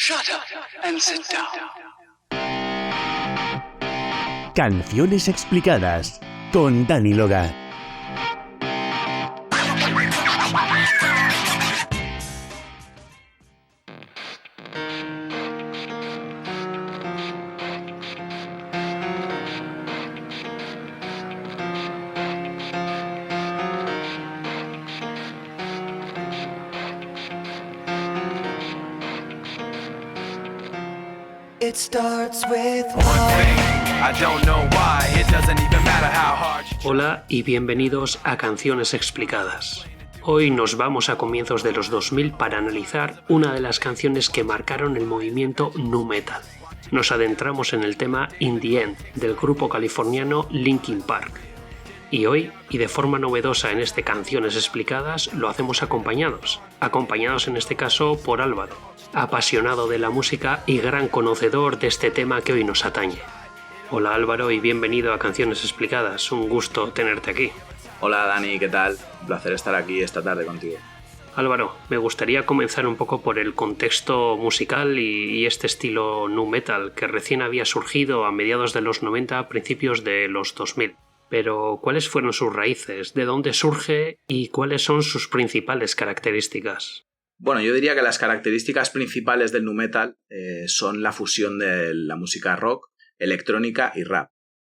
Shut up and sit down. Canciones explicadas con Dani Loga. It starts with Hola y bienvenidos a Canciones Explicadas. Hoy nos vamos a comienzos de los 2000 para analizar una de las canciones que marcaron el movimiento nu metal. Nos adentramos en el tema In the End del grupo californiano Linkin Park. Y hoy, y de forma novedosa en este Canciones Explicadas, lo hacemos acompañados en este caso por Álvaro, apasionado de la música y gran conocedor de este tema que hoy nos atañe. Hola Álvaro y bienvenido a Canciones Explicadas, un gusto tenerte aquí. Hola Dani, ¿qué tal? Un placer estar aquí esta tarde contigo. Álvaro, me gustaría comenzar un poco por el contexto musical y este estilo nu metal que recién había surgido a mediados de los 90, principios de los 2000. Pero, ¿cuáles fueron sus raíces? ¿De dónde surge? ¿Y cuáles son sus principales características? Bueno, yo diría que las características principales del nu metal son la fusión de la música rock, electrónica y rap.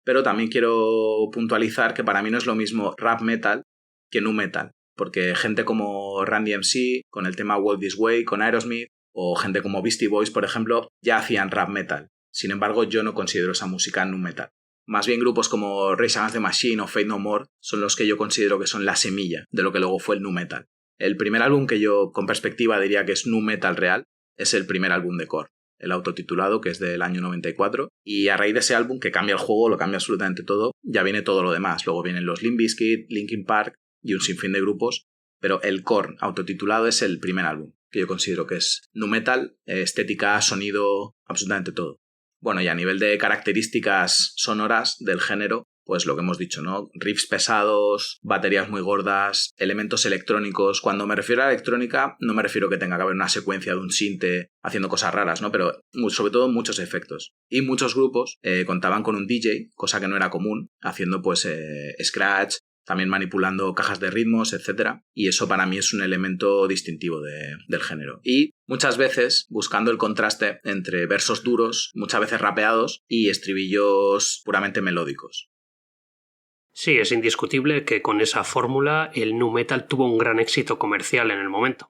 Pero también quiero puntualizar que para mí no es lo mismo rap metal que nu metal, porque gente como Run DMC, con el tema Walk This Way, con Aerosmith, o gente como Beastie Boys, por ejemplo, ya hacían rap metal. Sin embargo, yo no considero esa música nu metal. Más bien grupos como Rage Against the Machine o Faith No More son los que yo considero que son la semilla de lo que luego fue el nu metal. El primer álbum que yo, con perspectiva, diría que es nu metal real es el primer álbum de Korn, el autotitulado, que es del año 94, y a raíz de ese álbum, que cambia el juego, lo cambia absolutamente todo, ya viene todo lo demás. Luego vienen los Limp Bizkit, Linkin Park y un sinfín de grupos, pero el Korn autotitulado es el primer álbum, que yo considero que es nu metal, estética, sonido, absolutamente todo. Bueno, y a nivel de características sonoras del género, pues lo que hemos dicho, ¿no? Riffs pesados, baterías muy gordas, elementos electrónicos. Cuando me refiero a electrónica, no me refiero que tenga que haber una secuencia de un sinte haciendo cosas raras, ¿no? Pero sobre todo muchos efectos. Y muchos grupos contaban con un DJ, cosa que no era común, haciendo pues scratch, también manipulando cajas de ritmos, etc. Y eso para mí es un elemento distintivo del género. Y muchas veces buscando el contraste entre versos duros, muchas veces rapeados, y estribillos puramente melódicos. Sí, es indiscutible que con esa fórmula el nu metal tuvo un gran éxito comercial en el momento.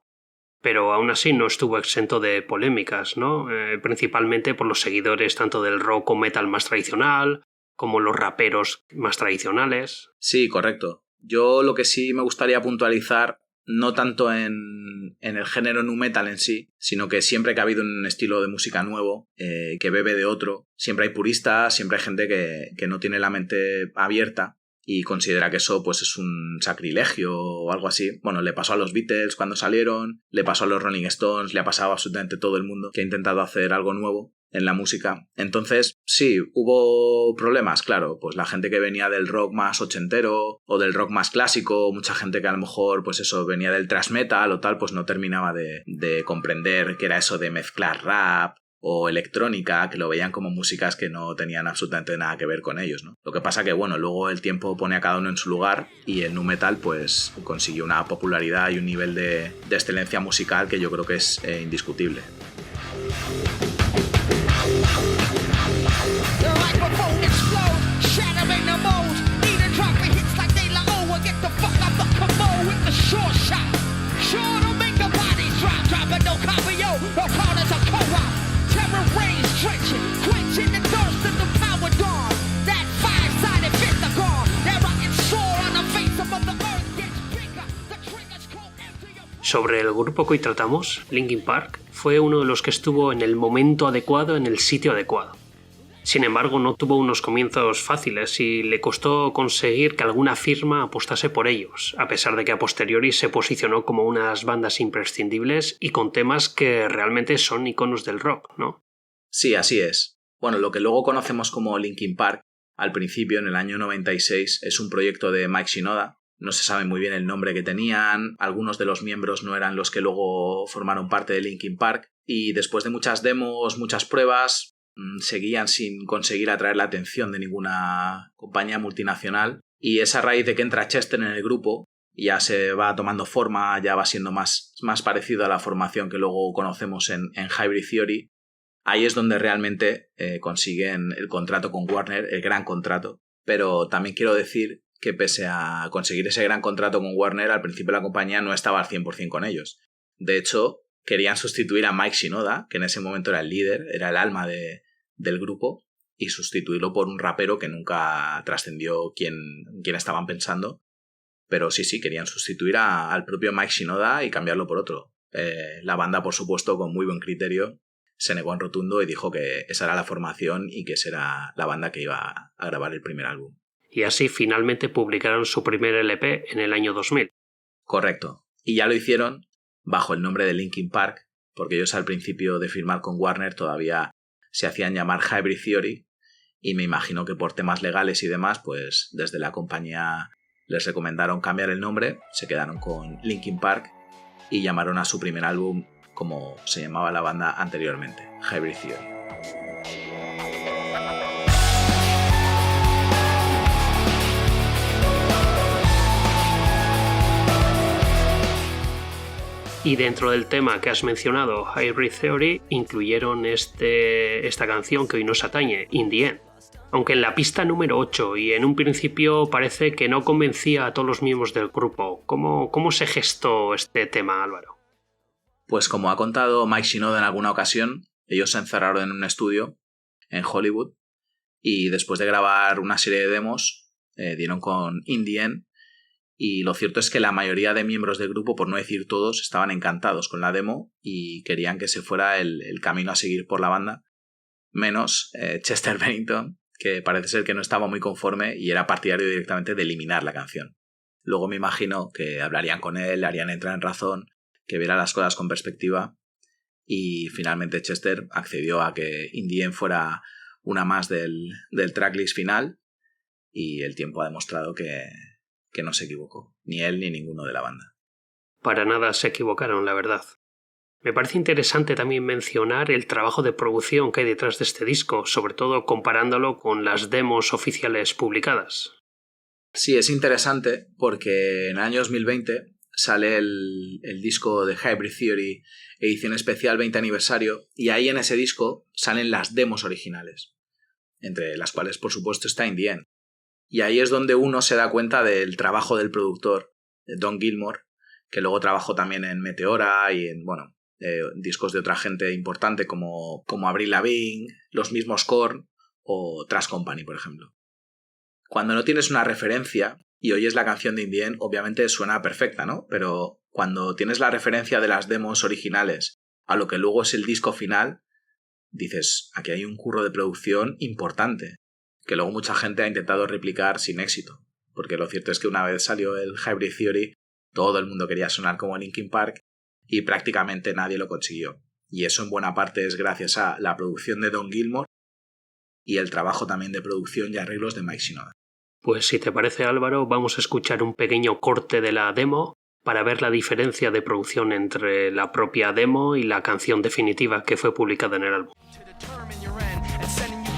Pero aún así no estuvo exento de polémicas, ¿no? Principalmente por los seguidores tanto del rock o metal más tradicional, como los raperos más tradicionales. Sí, correcto. Yo lo que sí me gustaría puntualizar, no tanto en el género nu metal en sí, sino que siempre que ha habido un estilo de música nuevo, que bebe de otro, siempre hay puristas, siempre hay gente que no tiene la mente abierta y considera que eso pues es un sacrilegio o algo así. Bueno, le pasó a los Beatles cuando salieron, le pasó a los Rolling Stones, le ha pasado a absolutamente todo el mundo que ha intentado hacer algo nuevo en la música. Entonces, sí, hubo problemas, claro, pues la gente que venía del rock más ochentero o del rock más clásico, mucha gente que a lo mejor pues eso venía del thrash metal o tal, pues no terminaba de comprender qué era eso de mezclar rap o electrónica, que lo veían como músicas que no tenían absolutamente nada que ver con ellos, ¿no? Lo que pasa que, bueno, luego el tiempo pone a cada uno en su lugar y el nu metal pues consiguió una popularidad y un nivel de excelencia musical que yo creo que es indiscutible. Sobre el grupo que hoy tratamos, Linkin Park, fue uno de los que estuvo en el momento adecuado, en el sitio adecuado. Sin embargo, no tuvo unos comienzos fáciles y le costó conseguir que alguna firma apostase por ellos, a pesar de que a posteriori se posicionó como unas bandas imprescindibles y con temas que realmente son iconos del rock, ¿no? Sí, así es. Bueno, lo que luego conocemos como Linkin Park, al principio, en el año 96, es un proyecto de Mike Shinoda. No se sabe muy bien el nombre que tenían, algunos de los miembros no eran los que luego formaron parte de Linkin Park, y después de muchas demos, muchas pruebas, seguían sin conseguir atraer la atención de ninguna compañía multinacional, y es a raíz de que entra Chester en el grupo, ya se va tomando forma, ya va siendo más parecido a la formación que luego conocemos en Hybrid Theory. Ahí es donde realmente consiguen el contrato con Warner, el gran contrato. Pero también quiero decir que pese a conseguir ese gran contrato con Warner, al principio la compañía no estaba al 100% con ellos. De hecho, querían sustituir a Mike Shinoda, que en ese momento era el líder, era el alma del grupo, y sustituirlo por un rapero que nunca trascendió quién estaban pensando. Pero sí, querían sustituir al propio Mike Shinoda y cambiarlo por otro. La banda, por supuesto, con muy buen criterio, se negó en rotundo y dijo que esa era la formación y que esa era la banda que iba a grabar el primer álbum. Y así finalmente publicaron su primer LP en el año 2000. Correcto. Y ya lo hicieron bajo el nombre de Linkin Park, porque ellos al principio de firmar con Warner todavía se hacían llamar Hybrid Theory, y me imagino que por temas legales y demás, pues desde la compañía les recomendaron cambiar el nombre, se quedaron con Linkin Park y llamaron a su primer álbum como se llamaba la banda anteriormente, Hybrid Theory. Y dentro del tema que has mencionado, Hybrid Theory, incluyeron esta canción que hoy nos atañe, In the End. Aunque en la pista número 8 y en un principio parece que no convencía a todos los miembros del grupo. ¿Cómo se gestó este tema, Álvaro? Pues como ha contado Mike Shinoda en alguna ocasión, ellos se encerraron en un estudio en Hollywood y después de grabar una serie de demos dieron con In the End, y lo cierto es que la mayoría de miembros del grupo, por no decir todos, estaban encantados con la demo y querían que se fuera el camino a seguir por la banda, menos Chester Bennington, que parece ser que no estaba muy conforme y era partidario directamente de eliminar la canción. Luego me imagino que hablarían con él, le harían entrar en razón, que viera las cosas con perspectiva, y finalmente Chester accedió a que In the End fuera una más del tracklist final, y el tiempo ha demostrado que no se equivocó, ni él ni ninguno de la banda. Para nada se equivocaron, la verdad. Me parece interesante también mencionar el trabajo de producción que hay detrás de este disco, sobre todo comparándolo con las demos oficiales publicadas. Sí, es interesante porque en el año 2020 sale el disco de Hybrid Theory, edición especial 20 aniversario, y ahí en ese disco salen las demos originales, entre las cuales por supuesto está In the End. Y ahí es donde uno se da cuenta del trabajo del productor, Don Gilmour, que luego trabajó también en Meteora y en, discos de otra gente importante como Avril Lavigne, los mismos Korn o Trash Company, por ejemplo. Cuando no tienes una referencia y oyes la canción de In the End, obviamente suena perfecta, ¿no? Pero cuando tienes la referencia de las demos originales a lo que luego es el disco final, dices, aquí hay un curro de producción importante, que luego mucha gente ha intentado replicar sin éxito, porque lo cierto es que una vez salió el Hybrid Theory, todo el mundo quería sonar como Linkin Park y prácticamente nadie lo consiguió. Y eso en buena parte es gracias a la producción de Don Gilmour y el trabajo también de producción y arreglos de Mike Shinoda. Pues si te parece, Álvaro, vamos a escuchar un pequeño corte de la demo para ver la diferencia de producción entre la propia demo y la canción definitiva que fue publicada en el álbum.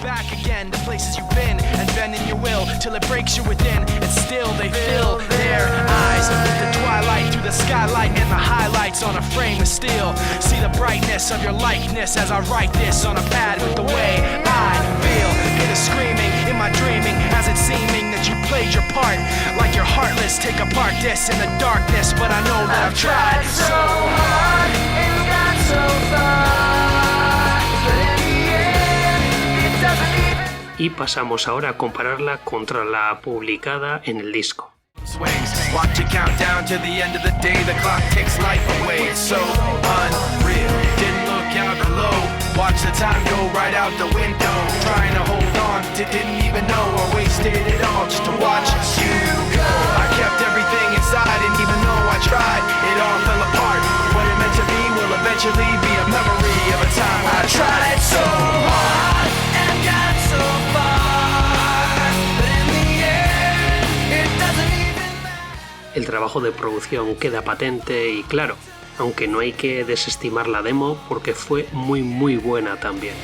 Back again to places you've been and bending your will till it breaks you within, and still they fill their eyes with the twilight through the skylight and the highlights on a frame of steel. See the brightness of your likeness as I write this on a pad with the way I feel. Hear the screaming in my dreaming as it's seeming that you played your part like you're heartless. Take apart this in the darkness, but I know that I've tried so hard and got so far, but in the end it doesn't even. Y pasamos ahora a compararla contra la publicada en el disco. Swings, watch it count down to the end of the day. The clock takes life away. It's so unreal. Didn't look out below. Watch the time go right out the window. Trying to hold on, didn't even know I wasted it all just to watch you go. I kept everything inside, and even though I tried, it all fell apart. What it meant to be will eventually be a memory of a time I tried so hard and got so far, but in the end it doesn't even matter. El trabajo de producción queda patente y claro. aunque no hay que desestimar la demo porque fue muy buena también.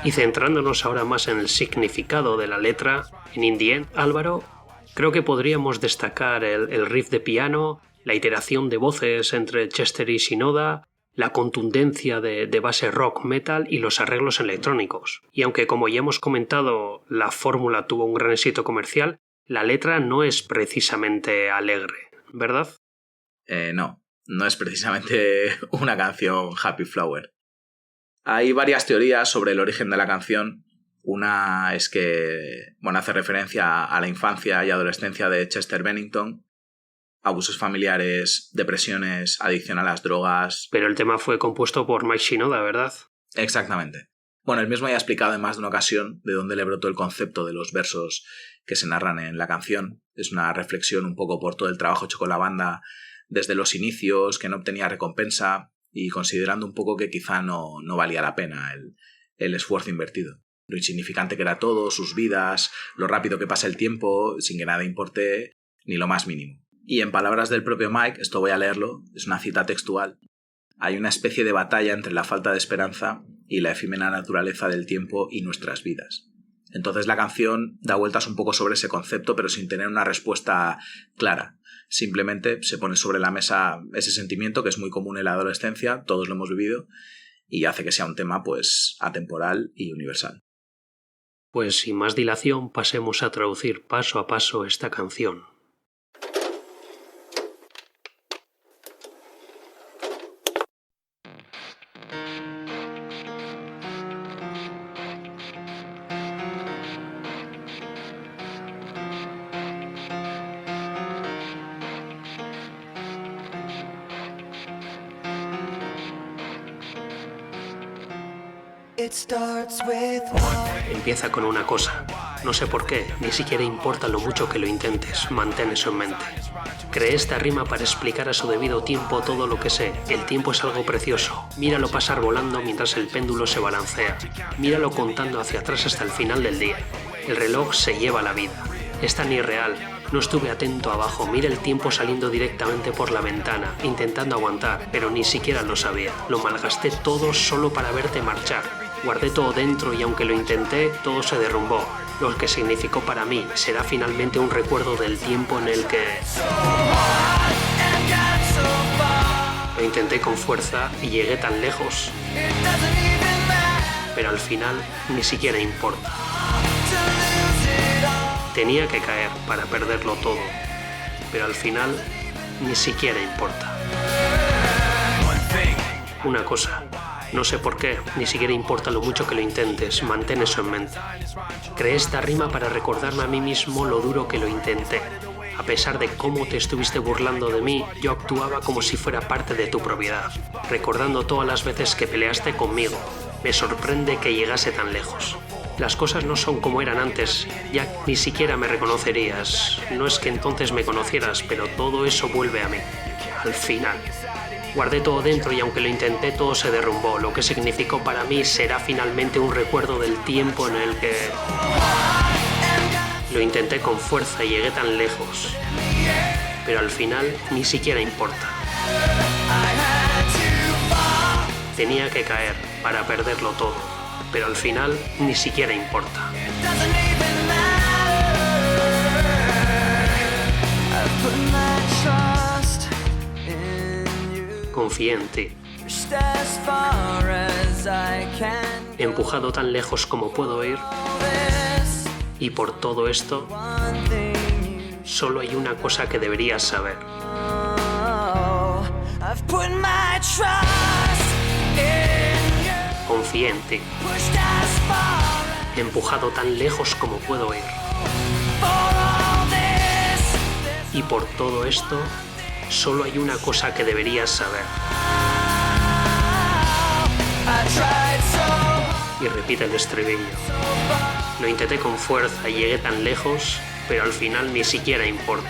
Y centrándonos ahora más en el significado de la letra, en Indie End, Álvaro, creo que podríamos destacar el riff de piano, la iteración de voces entre Chester y Shinoda, la contundencia de base rock metal y los arreglos electrónicos. Y aunque, como ya hemos comentado, la fórmula tuvo un gran éxito comercial, la letra no es precisamente alegre, ¿verdad? No es precisamente una canción Happy Flower. Hay varias teorías sobre el origen de la canción. Una es que hace referencia a la infancia y adolescencia de Chester Bennington, abusos familiares, depresiones, adicción a las drogas... Pero el tema fue compuesto por Mike Shinoda, ¿verdad? Exactamente. Él mismo ya ha explicado en más de una ocasión de dónde le brotó el concepto de los versos que se narran en la canción. Es una reflexión un poco por todo el trabajo hecho con la banda desde los inicios, que no obtenía recompensa y considerando un poco que quizá no valía la pena el esfuerzo invertido. Lo insignificante que era todo, sus vidas, lo rápido que pasa el tiempo, sin que nada importe ni lo más mínimo. Y en palabras del propio Mike, esto voy a leerlo, es una cita textual, hay una especie de batalla entre la falta de esperanza y la efímera naturaleza del tiempo y nuestras vidas. Entonces la canción da vueltas un poco sobre ese concepto, pero sin tener una respuesta clara. Simplemente se pone sobre la mesa ese sentimiento que es muy común en la adolescencia, todos lo hemos vivido, y hace que sea un tema atemporal y universal. Pues sin más dilación, pasemos a traducir paso a paso esta canción. Empieza con una cosa. No sé por qué, ni siquiera importa lo mucho que lo intentes, mantén eso en mente. Creé esta rima para explicar a su debido tiempo todo lo que sé. El tiempo es algo precioso. Míralo pasar volando mientras el péndulo se balancea. Míralo contando hacia atrás hasta el final del día. El reloj se lleva la vida. Es tan irreal. No estuve atento abajo. Mira el tiempo saliendo directamente por la ventana, intentando aguantar, pero ni siquiera lo sabía. Lo malgasté todo solo para verte marchar. Guardé todo dentro y aunque lo intenté, todo se derrumbó. Lo que significó para mí será finalmente un recuerdo del tiempo en el que... Lo intenté con fuerza y llegué tan lejos. Pero al final ni siquiera importa. Tenía que caer para perderlo todo. Pero al final ni siquiera importa. Una cosa. No sé por qué, ni siquiera importa lo mucho que lo intentes, mantén eso en mente. Creé esta rima para recordarme a mí mismo lo duro que lo intenté. A pesar de cómo te estuviste burlando de mí, yo actuaba como si fuera parte de tu propiedad, recordando todas las veces que peleaste conmigo. Me sorprende que llegase tan lejos. Las cosas no son como eran antes, ya ni siquiera me reconocerías. No es que entonces me conocieras, pero todo eso vuelve a mí. Al final. Guardé todo dentro y aunque lo intenté todo se derrumbó. Lo que significó para mí será finalmente un recuerdo del tiempo en el que... Lo intenté con fuerza y llegué tan lejos. Pero al final ni siquiera importa. Tenía que caer para perderlo todo. Pero al final ni siquiera importa. Confié en ti. Empujado tan lejos como puedo ir. Y por todo esto, solo hay una cosa que deberías saber. Confié en ti. Empujado tan lejos como puedo ir. Y por todo esto, solo hay una cosa que deberías saber. Y repite el estribillo. Lo intenté con fuerza y llegué tan lejos, pero al final ni siquiera importa.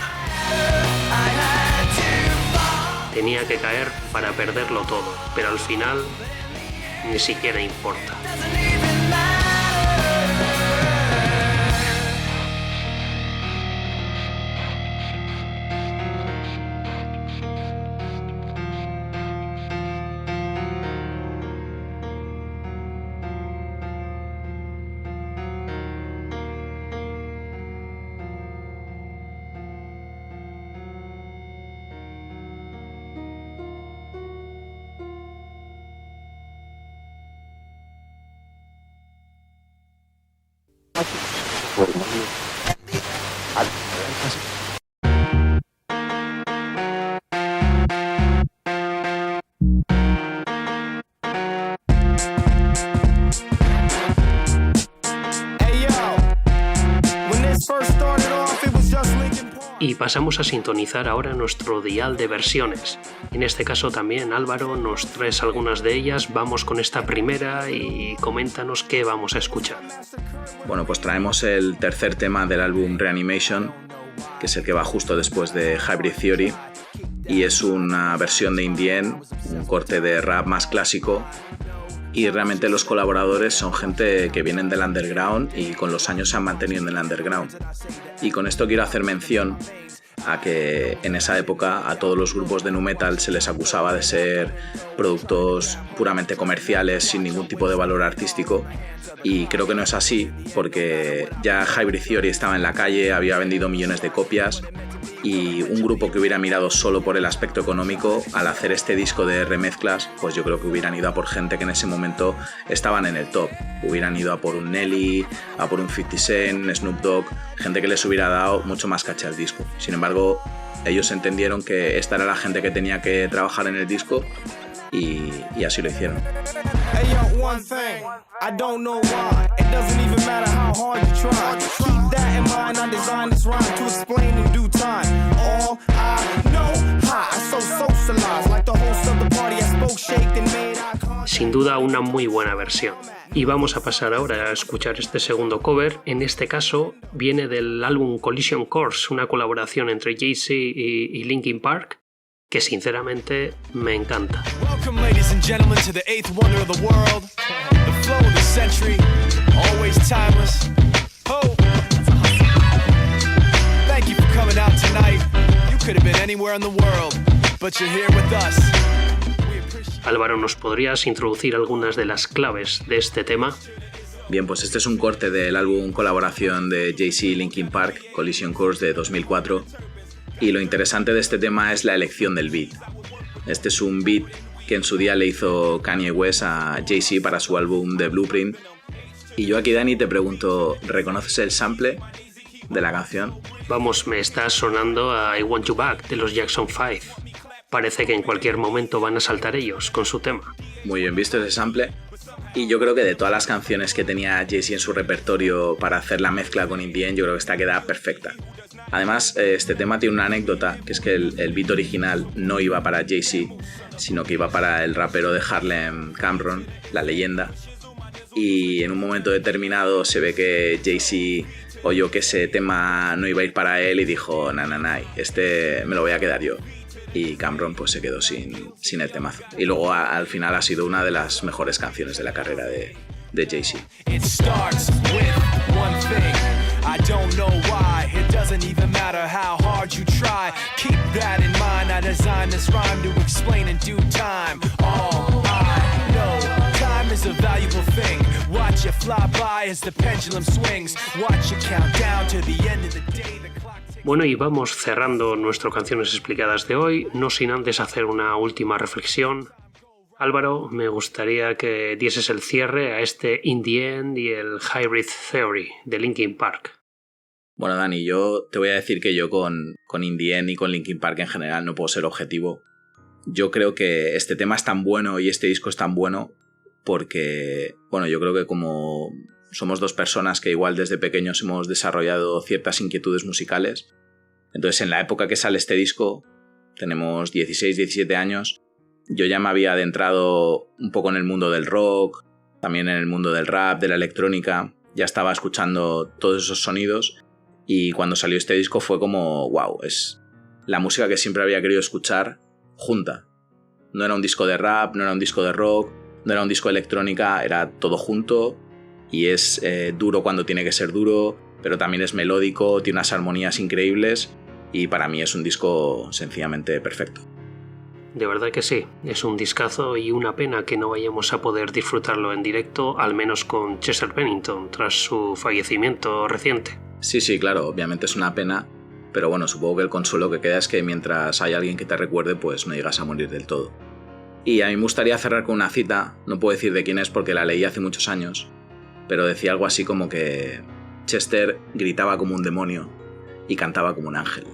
Tenía que caer para perderlo todo, pero al final ni siquiera importa. Y pasamos a sintonizar ahora nuestro dial de versiones. En este caso también, Álvaro, nos traes algunas de ellas. Vamos con esta primera y coméntanos qué vamos a escuchar. Bueno, pues traemos el tercer tema del álbum Reanimation, que es el que va justo después de Hybrid Theory, y es una versión de In The End, un corte de rap más clásico, y realmente los colaboradores son gente que vienen del underground y con los años se han mantenido en el underground. Y con esto quiero hacer mención a que en esa época a todos los grupos de nu metal se les acusaba de ser productos puramente comerciales sin ningún tipo de valor artístico, y creo que no es así, porque ya Hybrid Theory estaba en la calle, había vendido millones de copias, y un grupo que hubiera mirado solo por el aspecto económico, al hacer este disco de remezclas, pues yo creo que hubieran ido a por gente que en ese momento estaban en el top. Hubieran ido a por un Nelly, a por un 50 Cent, Snoop Dogg, gente que les hubiera dado mucho más caché al disco. Sin embargo, ellos entendieron que esta era la gente que tenía que trabajar en el disco y así lo hicieron. Sin duda una muy buena versión. Y vamos a pasar ahora a escuchar este segundo cover. En este caso viene del álbum Collision Course, una colaboración entre Jay-Z y Linkin Park, que sinceramente me encanta. Welcome, ladies and gentlemen, to the eighth wonder of the world, the flow of the century, always timeless. Oh, thank you for coming out tonight. You could have been anywhere in the world, but you're here with us. Álvaro, ¿nos podrías introducir algunas de las claves de este tema? Bien, pues este es un corte del álbum colaboración de Jay-Z y Linkin Park, Collision Course, de 2004. Y lo interesante de este tema es la elección del beat. Este es un beat que en su día le hizo Kanye West a Jay-Z para su álbum The Blueprint. Y yo aquí, Dani, te pregunto, ¿reconoces el sample de la canción? Vamos, me está sonando a I Want You Back de los Jackson 5. Parece que en cualquier momento van a saltar ellos con su tema. Muy bien visto ese sample. Y yo creo que de todas las canciones que tenía Jay-Z en su repertorio para hacer la mezcla con In The End, yo creo que esta queda perfecta. Además, este tema tiene una anécdota, que es que el beat original no iba para Jay-Z, sino que iba para el rapero de Harlem, Cam'ron, la leyenda. Y en un momento determinado se ve que Jay-Z oyó que ese tema no iba a ir para él y dijo, este me lo voy a quedar yo. Y Cam'ron pues se quedó sin el temazo. Y luego al final ha sido una de las mejores canciones de la carrera de Jay-Z. It starts with one thing. I don't know why. It doesn't even matter how hard you try. Keep that in mind. I designed this rhyme to explain in due time. All I know, time is a valuable thing. Watch it fly by as the pendulum swings. Watch it count down to the end of the day. Bueno, y vamos cerrando nuestras canciones explicadas de hoy, no sin antes hacer una última reflexión. Álvaro, me gustaría que dieses el cierre a este In The End y el Hybrid Theory de Linkin Park. Bueno, Dani, yo te voy a decir que yo con In The End y con Linkin Park en general no puedo ser objetivo. Yo creo que este tema es tan bueno y este disco es tan bueno porque, bueno, yo creo que como somos dos personas que igual desde pequeños hemos desarrollado ciertas inquietudes musicales. Entonces, en la época que sale este disco, tenemos 16, 17 años, yo ya me había adentrado un poco en el mundo del rock, también en el mundo del rap, de la electrónica, ya estaba escuchando todos esos sonidos y cuando salió este disco fue como, wow, es la música que siempre había querido escuchar junta. No era un disco de rap, no era un disco de rock, no era un disco de electrónica, era todo junto. Y es duro cuando tiene que ser duro, pero también es melódico, tiene unas armonías increíbles y para mí es un disco sencillamente perfecto. De verdad que sí, es un discazo y una pena que no vayamos a poder disfrutarlo en directo, al menos con Chester Bennington, tras su fallecimiento reciente. Sí, claro, obviamente es una pena, pero bueno, supongo que el consuelo que queda es que mientras hay alguien que te recuerde, pues no llegas a morir del todo. Y a mí me gustaría cerrar con una cita, no puedo decir de quién es porque la leí hace muchos años, pero decía algo así como que Chester gritaba como un demonio y cantaba como un ángel.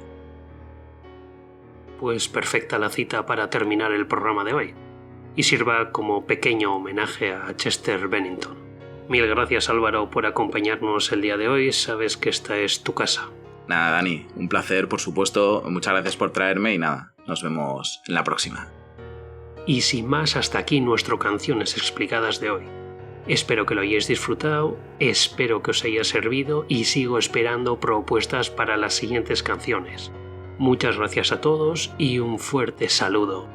Pues perfecta la cita para terminar el programa de hoy, y sirva como pequeño homenaje a Chester Bennington. Mil gracias, Álvaro, por acompañarnos el día de hoy. Sabes que esta es tu casa. Nada, Dani, un placer, por supuesto. Muchas gracias por traerme y nada, nos vemos en la próxima. Y sin más, hasta aquí nuestro Canciones Explicadas de hoy. Espero que lo hayáis disfrutado, espero que os haya servido y sigo esperando propuestas para las siguientes canciones. Muchas gracias a todos y un fuerte saludo.